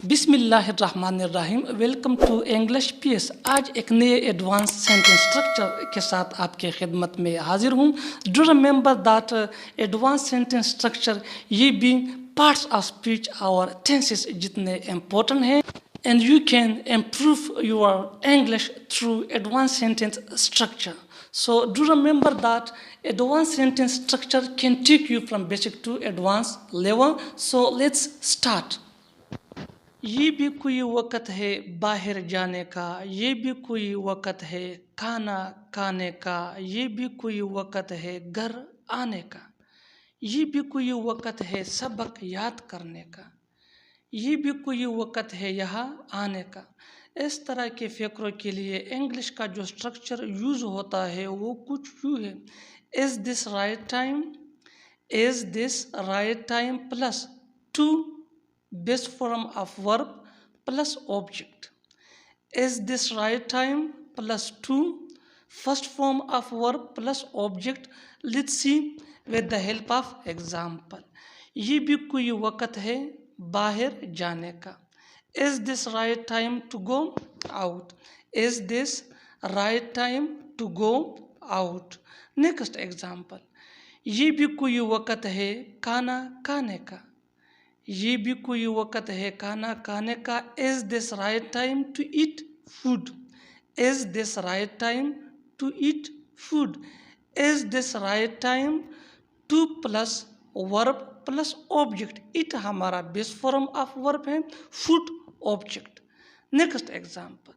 बिस्मिल्लाहिर्रहमानिर्रहीम। Welcome to English PS. आज एक नए एडवांस सेंटेंस स्ट्रक्चर के साथ आपके खिदमत में हाजिर हूँ। Do remember that advance sentence structure ये भी पार्ट्स ऑफ स्पीच और टेंसेस जितने इम्पोर्टेंट हैं and you can improve your English through advanced sentence structure. So do remember that advanced sentence structure can take you from basic to advanced level. So let's start. ये भी कोई वक़्त है बाहर जाने का, ये भी कोई वक़्त है खाना खाने का, ये भी कोई वक़्त है घर आने का, ये भी कोई वक़्त है सबक याद करने का, ये भी कोई वक़्त है यहाँ आने का। इस तरह के फ़िक्रों के लिए इंग्लिश का जो स्ट्रक्चर यूज़ होता है वो कुछ यूँ है। Is this right time, is this right time plus two base form of verb plus object. Is this right time plus to first form of verb plus object. Let's see with the help of example. ये भी कोई वक़्त है बाहर जाने का. Is this right time to go out? Is this right time to go out? Next example. ये भी कोई वक़्त है खाना खाने का. ये भी कोई वक़्त है खाना खाने का. Is this right time to eat food? Is this right time to eat food? Is this right time to plus verb plus object. It हमारा बेस फॉर्म ऑफ वर्ब है, food ऑब्जेक्ट. Next example.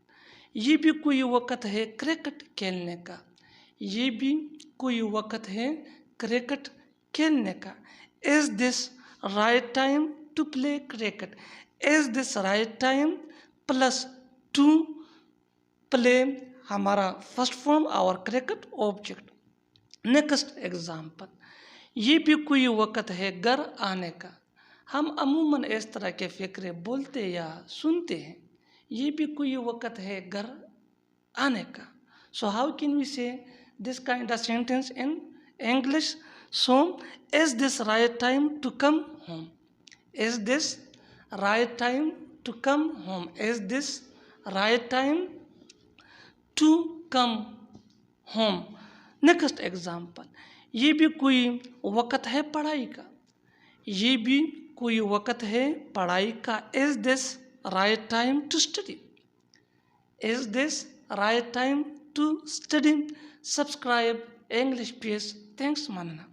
ये भी कोई वक़्त है cricket खेलने का. ये भी कोई वक़्त है क्रिकेट खेलने का. Is this right time to play cricket? Is this right time plus to play हमारा फर्स्ट फॉर्म और क्रिकेट ऑब्जेक्ट. Next example. ये भी कोई वक़्त है घर आने का. हम अमूमन इस तरह के फ़िक्रे बोलते या सुनते हैं. ये भी कोई वक़्त है घर आने का. सो हाउ कैन वी से this kind of sentence in English? So, is this right time to come home? Is this right time to come home? Is this right time to come home? Next example. ये भी कोई वक़्त है पढ़ाई का. ये भी कोई वक़्त है पढ़ाई का. Is this right time to study? Is this right time to study? Subscribe English Peace. Thanks, Manana.